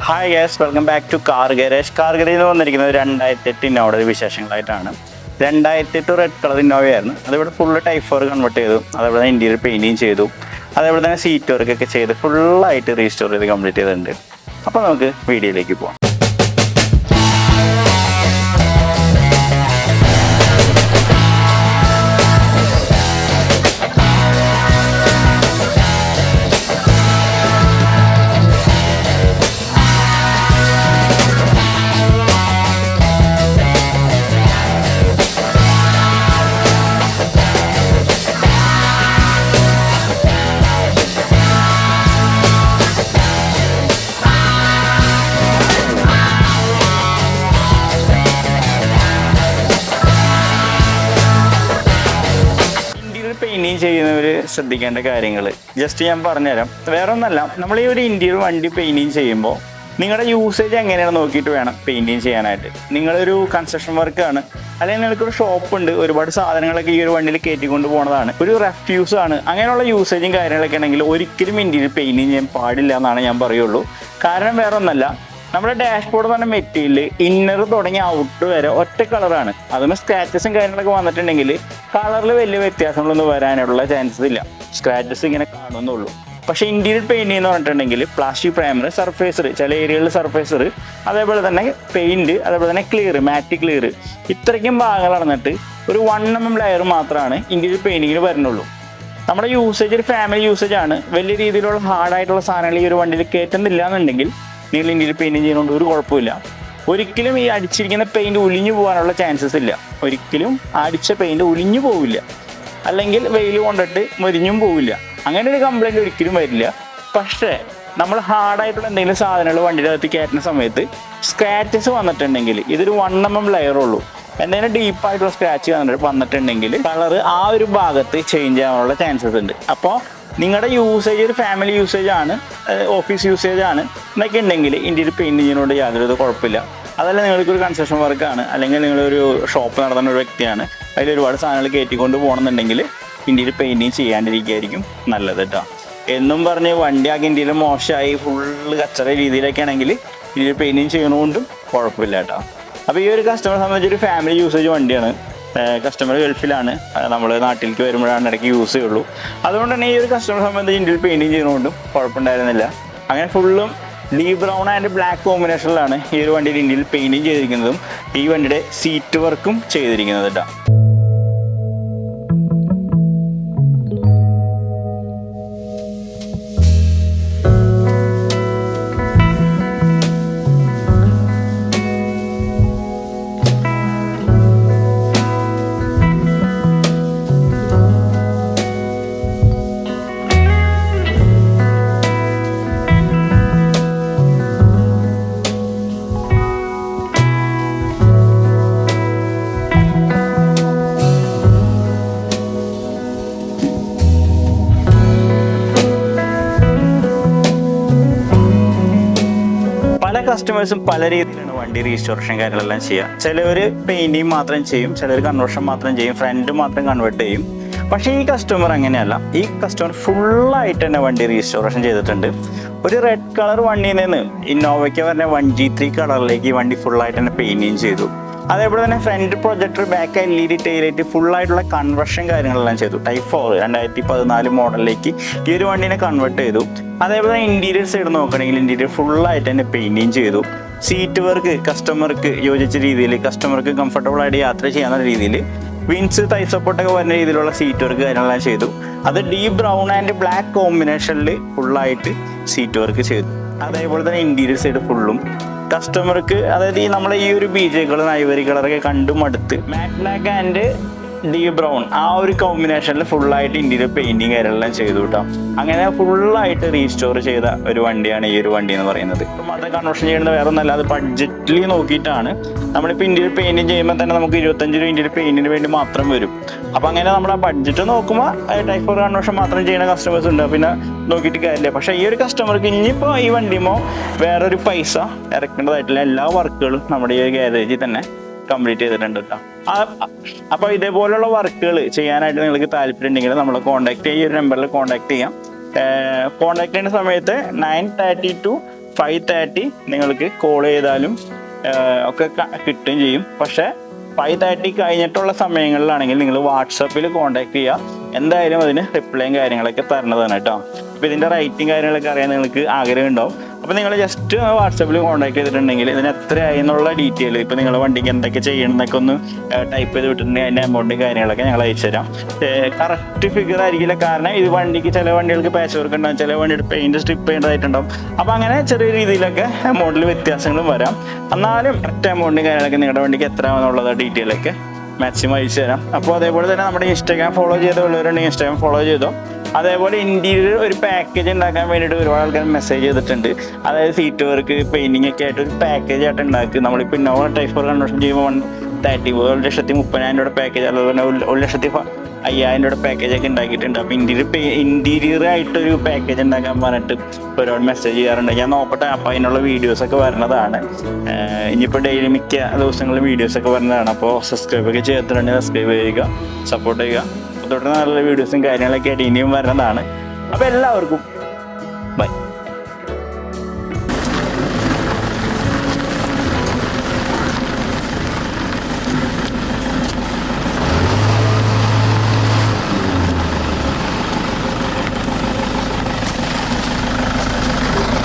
Hi guys, welcome back to car garage. Car ഗാരേജിൽ വന്നിരിക്കുന്നത് 2008 ഇന്നോവയുടെ വിശേഷങ്ങളായിട്ടാണ്. 2008 red colour ഇന്നോവയായിരുന്നു. അതേപോലെ full type 4 convert ചെയ്തു. അതേപോലെ തന്നെ ഇന്റീരിയർ പെയിൻറ്റിങ് ചെയ്തു. അതേപോലെ തന്നെ സീറ്റ് വർക്കൊക്കെ ചെയ്ത് ഫുള്ളായിട്ട് റീസ്റ്റോർ ചെയ്ത് കംപ്ലീറ്റ് ചെയ്തിട്ടുണ്ട്. അപ്പോൾ നമുക്ക് വീഡിയോയിലേക്ക് പോകാം. പെയിൻറ്റിങ് ചെയ്യുന്നവർ ശ്രദ്ധിക്കേണ്ട കാര്യങ്ങൾ ജസ്റ്റ് ഞാൻ പറഞ്ഞുതരാം. വേറെ ഒന്നല്ല, നമ്മൾ ഈ ഒരു ഇന്റീരിയർ വണ്ടി പെയിൻറ്റിങ് ചെയ്യുമ്പോൾ നിങ്ങളുടെ യൂസേജ് എങ്ങനെയാണ് നോക്കിയിട്ട് വേണം പെയിൻറ്റിങ് ചെയ്യാനായിട്ട്. നിങ്ങളൊരു കൺസ്ട്രക്ഷൻ വർക്കാണ്, അല്ലെങ്കിൽ നിങ്ങൾക്കൊരു ഷോപ്പുണ്ട്, ഒരുപാട് സാധനങ്ങളൊക്കെ ഈ ഒരു വണ്ടിയിൽ കയറ്റിക്കൊണ്ട് പോകുന്നതാണ്, ഒരു റെഫ്യൂസ് ആണ്, അങ്ങനെയുള്ള യൂസേജും കാര്യങ്ങളൊക്കെ ആണെങ്കിൽ ഒരിക്കലും ഇന്റീരിയർ പെയിൻറ്റിങ് ചെയ്യാൻ പാടില്ല എന്നാണ് ഞാൻ പറയുള്ളൂ. കാരണം വേറെ ഒന്നല്ല, നമ്മുടെ ഡാഷ്ബോർഡ് പറഞ്ഞ മെറ്റീരിയൽ ഇന്നർ തുടങ്ങി ഔട്ട് വരെ ഒറ്റ കളറാണ്. അതും സ്ക്രാച്ചസും കാര്യങ്ങളൊക്കെ വന്നിട്ടുണ്ടെങ്കിൽ കളറിൽ വലിയ വ്യത്യാസങ്ങളൊന്നും വരാനുള്ള ചാൻസസ് ഇല്ല, സ്ക്രാച്ചസ് ഇങ്ങനെ കാണുന്നുള്ളൂ. പക്ഷേ ഇന്റീരിയർ പെയിൻറ്റിംഗ് എന്ന് പറഞ്ഞിട്ടുണ്ടെങ്കിൽ പ്ലാസ്റ്റിക് പ്രൈമർ, സർഫേസർ, ചില ഏരിയകളിൽ സർഫേസർ, അതേപോലെ തന്നെ പെയിൻറ്റ്, അതേപോലെ തന്നെ ക്ലിയർ, മാറ്റ് ക്ലിയർ, ഇത്രയ്ക്കും ഭാഗങ്ങൾ നടന്നിട്ട് ഒരു 1 mm ലെയർ മാത്രമാണ് ഇന്റീരിയർ പെയിൻറ്റിങ്ങിൽ വരുന്നുള്ളൂ. നമ്മുടെ യൂസേജ് ഒരു ഫാമിലി യൂസേജ് ആണ്. വലിയ രീതിയിലുള്ള ഹാർഡായിട്ടുള്ള സാധനങ്ങൾ ഈ ഒരു വണ്ടിയിൽ കയറ്റുന്നില്ല എന്നുണ്ടെങ്കിൽ നിങ്ങൾ ഇന്ത്യയിൽ പെയിൻറ്റിങ് ചെയ്യുന്നതുകൊണ്ട് ഒരു കുഴപ്പമില്ല. ഒരിക്കലും ഈ അടിച്ചിരിക്കുന്ന പെയിൻറ്റ് ഒലിഞ്ഞു പോകാനുള്ള ചാൻസസ് ഇല്ല. ഒരിക്കലും അടിച്ച പെയിൻറ്റ് ഒലിഞ്ഞു പോവില്ല, അല്ലെങ്കിൽ വെയിൽ കൊണ്ടിട്ട് മരിഞ്ഞും പോവില്ല. അങ്ങനെ ഒരു കംപ്ലൈൻറ്റ് ഒരിക്കലും വരില്ല. പക്ഷേ നമ്മൾ ഹാർഡായിട്ടുള്ള എന്തെങ്കിലും സാധനങ്ങൾ വണ്ടിയുടെ അകത്ത് കയറ്റുന്ന സമയത്ത് സ്ക്രാച്ചസ് വന്നിട്ടുണ്ടെങ്കിൽ, ഇതൊരു 1 mm ലെയറുള്ളൂ, എന്തെങ്കിലും ഡീപ്പായിട്ടുള്ള സ്ക്രാച്ച് വന്നിട്ടുണ്ടെങ്കിൽ കളറ് ആ ഒരു ഭാഗത്ത് ചേഞ്ച് ആവാനുള്ള ചാൻസസ് ഉണ്ട്. അപ്പോൾ നിങ്ങളുടെ യൂസേജ് ഒരു ഫാമിലി യൂസേജ് ആണ്, ഓഫീസ് യൂസേജ് ആണ് എന്നൊക്കെ ഉണ്ടെങ്കിൽ ഇന്റീരിയർ പെയിൻറ്റ് ചെയ്യുന്നതുകൊണ്ട് യാതൊരു കുഴപ്പമില്ല. അതല്ല നിങ്ങൾക്കൊരു കൺസ്ട്രക്ഷൻ വർക്കാണ്, അല്ലെങ്കിൽ നിങ്ങളൊരു ഷോപ്പ് നടത്തുന്ന ഒരു വ്യക്തിയാണ്, അതിൽ ഒരുപാട് സാധനങ്ങൾ കയറ്റിക്കൊണ്ട് പോകണമെന്നുണ്ടെങ്കിൽ ഇന്റീരിയർ പെയിൻറ്റിങ് ചെയ്യാണ്ടിരിക്കുകയായിരിക്കും നല്ലത് കേട്ടോ. എന്നും പറഞ്ഞ് വണ്ടി ആകെ ഇന്ത്യയിൽ മോശമായി ഫുള്ള് കച്ചറ രീതിയിലൊക്കെ ആണെങ്കിൽ ഇന്റീരിയർ പെയിൻറ്റിങ് ചെയ്യുന്നതുകൊണ്ടും കുഴപ്പമില്ല കേട്ടോ. അപ്പോൾ ഈ ഒരു കസ്റ്റമറെ സംബന്ധിച്ച് ഒരു ഫാമിലി യൂസേജ് വണ്ടിയാണ്. കസ്റ്റമർ ഗൾഫിലാണ്, നമ്മൾ നാട്ടിലേക്ക് വരുമ്പോഴാണ് ഇടയ്ക്ക് യൂസ് ചെയ്യുള്ളൂ. അതുകൊണ്ട് തന്നെ ഈ ഒരു കസ്റ്റമറെ സംബന്ധിച്ച് ഇന്ത്യയിൽ പെയിൻറ്റിങ് ചെയ്യുന്നതുകൊണ്ടും കുഴപ്പമുണ്ടായിരുന്നില്ല. അങ്ങനെ ഫുള്ളും ഡീപ് ബ്രൗൺ ആൻഡ് ബ്ലാക്ക് കോമ്പിനേഷനിലാണ് ഈ ഒരു വണ്ടിയിൽ ഇന്ത്യയിൽ പെയിൻറ്റിങ് ചെയ്തിരിക്കുന്നതും ഈ വണ്ടിയുടെ സീറ്റ് വർക്കും ചെയ്തിരിക്കുന്നത് കേട്ടോ. കസ്റ്റമേഴ്സും പല രീതിയിലാണ് വണ്ടി റീസ്റ്റോറേഷൻ കാര്യങ്ങളെല്ലാം ചെയ്യുക. ചിലവർ പെയിൻറ്റിങ് മാത്രം ചെയ്യും, ചിലർ കൺവേർഷൻ മാത്രം ചെയ്യും, ഫ്രണ്ട് മാത്രം കൺവേർട്ട് ചെയ്യും. പക്ഷേ ഈ കസ്റ്റമർ അങ്ങനെയല്ല. ഈ കസ്റ്റമർ ഫുള്ളായിട്ട് തന്നെ വണ്ടി റീസ്റ്റോറേഷൻ ചെയ്തിട്ടുണ്ട്. ഒരു റെഡ് കളർ വണ്ടിയിൽ നിന്ന് ഇന്നോവയ്ക്ക് പറഞ്ഞ 1G3 കളറിലേക്ക് ഈ വണ്ടി ഫുള്ളായിട്ട് തന്നെ പെയിൻറ്റിങ് ചെയ്തു. അതേപോലെ തന്നെ front projector, back LED taillight, ഫുള്ളായിട്ടുള്ള കൺവേർഷൻ കാര്യങ്ങളെല്ലാം ചെയ്തു. ടൈപ്പ് 4 2014 മോഡലിലേക്ക് ഈ ഒരു വണ്ടീനെ കൺവേർട്ട് ചെയ്തു. അതേപോലെ ഇന്റീരിയർ സൈഡ് നോക്കുകയാണെങ്കിൽ ഇന്റീരിയർ ഫുള്ളായിട്ട് തന്നെ പെയിൻറ്റിങ് ചെയ്തു. സീറ്റ് വർക്ക് കസ്റ്റമർക്ക് യോജിച്ച രീതിയിൽ, കസ്റ്റമർക്ക് കംഫർട്ടബിൾ ആയിട്ട് യാത്ര ചെയ്യാവുന്ന രീതിയിൽ വിൻസ്, തൈ സപ്പോർട്ടൊക്കെ വരുന്ന രീതിയിലുള്ള സീറ്റ് വർക്ക് കാര്യങ്ങളെല്ലാം ചെയ്തു. അത് ഡീപ് ബ്രൗൺ ആൻഡ് ബ്ലാക്ക് കോമ്പിനേഷനിൽ ഫുള്ളായിട്ട് സീറ്റ് വർക്ക് ചെയ്തു. അതേപോലെ തന്നെ ഇന്റീരിയർ സൈഡ് ഫുള്ളും കസ്റ്റമർക്ക്, അതായത് നമ്മളെ ഈ ഒരു BJ കളർ, ഐവറി കളറൊക്കെ കണ്ടും അടുത്ത് മാറ്റ് ബ്ലാക്ക് ആൻഡ് ഡീപ് ബ്രൗൺ ആ ഒരു കോമ്പിനേഷനിൽ ഫുള്ളായിട്ട് ഇന്റീരിയർ പെയിൻറ്റിങ് കാര്യങ്ങളെല്ലാം ചെയ്തു കിട്ടാം. അങ്ങനെ ഫുള്ളായിട്ട് റീസ്റ്റോർ ചെയ്ത ഒരു വണ്ടിയാണ് ഈ ഒരു വണ്ടി എന്ന് പറയുന്നത്. അപ്പം അത് കൺവേർഷൻ ചെയ്യുന്നത് വേറെ ഒന്നല്ല, അത് ബഡ്ജറ്റിൽ നോക്കിയിട്ടാണ്. നമ്മളിപ്പോൾ ഇന്റീരിയർ പെയിൻറ്റിങ് ചെയ്യുമ്പോൾ തന്നെ നമുക്ക് 25 രൂപ ഇന്റീരിയർ പെയിൻറ്റിന് വേണ്ടി മാത്രം വരും. അപ്പോൾ അങ്ങനെ നമ്മുടെ ബഡ്ജറ്റ് നോക്കുമ്പോൾ ടൈപ്പ് 4 കൺവേർഷൻ മാത്രം ചെയ്യുന്ന കസ്റ്റമേഴ്സ് ഉണ്ട്, പിന്നെ നോക്കിയിട്ട് കാര്യമില്ല. പക്ഷേ ഈ ഒരു കസ്റ്റമർക്ക് ഇനിയിപ്പോൾ ഈ വണ്ടിയുമ്പോൾ വേറൊരു പൈസ ഇറക്കേണ്ടതായിട്ടുള്ള എല്ലാ വർക്കുകളും നമ്മുടെ ഈ ഗാരേജിൽ തന്നെ കംപ്ലീറ്റ് ചെയ്തിട്ടുണ്ട് കേട്ടോ. അപ്പോൾ ഇതേപോലുള്ള വർക്കുകൾ ചെയ്യാനായിട്ട് നിങ്ങൾക്ക് താല്പര്യം ഉണ്ടെങ്കിൽ നമ്മളെ കോൺടാക്ട് ചെയ്യുക, ഈ ഒരു നമ്പറിൽ കോൺടാക്ട് ചെയ്യാം. കോൺടാക്ട് ചെയ്യുന്ന സമയത്ത് 9:30 to 5:30 നിങ്ങൾക്ക് കോൾ ചെയ്താലും ഒക്കെ കിട്ടുകയും ചെയ്യും. പക്ഷേ 5:30 കഴിഞ്ഞിട്ടുള്ള സമയങ്ങളിലാണെങ്കിൽ നിങ്ങൾ വാട്സപ്പിൽ കോൺടാക്ട് ചെയ്യുക. എന്തായാലും അതിന് റിപ്ലൈയും കാര്യങ്ങളൊക്കെ തരണതാണ് കേട്ടോ. അപ്പോൾ ഇതിൻ്റെ റേറ്റിംഗ് കാര്യങ്ങളൊക്കെ അറിയാൻ നിങ്ങൾക്ക് ആഗ്രഹം ഉണ്ടാവും. അപ്പോൾ നിങ്ങൾ ജസ്റ്റ് വാട്സപ്പിൽ കോൺടാക്ട് ചെയ്തിട്ടുണ്ടെങ്കിൽ ഇതിന് എത്രയായി എന്നുള്ള ഡീറ്റെയിൽ, ഇപ്പോൾ നിങ്ങൾ വണ്ടിക്ക് എന്തൊക്കെ ചെയ്യണമെന്നൊക്കെ ഒന്ന് ടൈപ്പ് ചെയ്ത് വിട്ടിട്ടുണ്ടെങ്കിൽ അതിൻ്റെ എമൗണ്ടും കാര്യങ്ങളൊക്കെ ഞങ്ങൾ അയച്ചു തരാം. കറക്റ്റ് ഫിഗർ ആയിരിക്കില്ല, കാരണം ഇത് വണ്ടിക്ക് ചില വണ്ടികൾക്ക് പാച്ച് വർക്ക് ഉണ്ടാവും, ചില വണ്ടിയുടെ പെയിൻറ്റ് സ്ട്രിപ്പ് ചെയ്യേണ്ടതായിട്ടുണ്ടാവും. അപ്പോൾ അങ്ങനെ ചെറിയ രീതിയിലൊക്കെ എമൗണ്ടിൽ വ്യത്യാസങ്ങളും വരാം. എന്നാലും കറക്റ്റ് എമൗണ്ടും കാര്യങ്ങളൊക്കെ നിങ്ങളുടെ വണ്ടിക്ക് എത്ര ആണെന്നുള്ള ഡീറ്റെയിലൊക്കെ മാക്സിമം അയച്ചു തരാം. അപ്പോൾ അതേപോലെ തന്നെ നമ്മുടെ ഇൻസ്റ്റാഗ്രാം ഫോളോ ചെയ്തുള്ളവരുണ്ടെങ്കിൽ ഇൻസ്റ്റാഗ്രാം ഫോളോ ചെയ്തോ. അതേപോലെ ഇന്റീരിയർ ഒരു പാക്കേജ് ഉണ്ടാക്കാൻ വേണ്ടിയിട്ട് ഒരുപാട് ആൾക്കാർ മെസ്സേജ് ചെയ്തിട്ടുണ്ട്. അതായത് സീറ്റ് വർക്ക് പെയിന്റിംഗ് ഒക്കെ ആയിട്ട് ഒരു പാക്കേജ് ആയിട്ട് ഉണ്ടാക്കി. നമ്മളിപ്പോൾ ഇന്നോവ ടൈപ്പ് കൺവേർഷൻ ചെയ്യുമ്പോൾ 1,30,000 രൂപയുടെ പാക്കേജ്, അതുപോലെ 1,05,000 രൂപയുടെ പാക്കേജ് ഒക്കെ ഉണ്ടാക്കിയിട്ടുണ്ട്. അപ്പോൾ ഇന്റീരിയർ ആയിട്ടൊരു പാക്കേജ് ഉണ്ടാക്കാൻ പറഞ്ഞിട്ട് ഒരുപാട് മെസ്സേജ് ചെയ്യാറുണ്ട്. ഞാൻ നോക്കട്ടെ, അപ്പോൾ അതിനുള്ള വീഡിയോസൊക്കെ വരുന്നതാണ്. ഇനിയിപ്പോൾ ഡെയിലി മിക്ക ദിവസങ്ങളിൽ വീഡിയോസൊക്കെ വരുന്നതാണ്. അപ്പോൾ സബ്സ്ക്രൈബ് ഒക്കെ ചെയ്തിട്ടുണ്ടെങ്കിൽ സബ്സ്ക്രൈബ് ചെയ്യുക, സപ്പോർട്ട് ചെയ്യുക. തുടർന്ന് നല്ല വീഡിയോസും കാര്യങ്ങളൊക്കെ ആയിട്ട് ഇനിയും വരുന്നതാണ്. അപ്പോൾ എല്ലാവർക്കും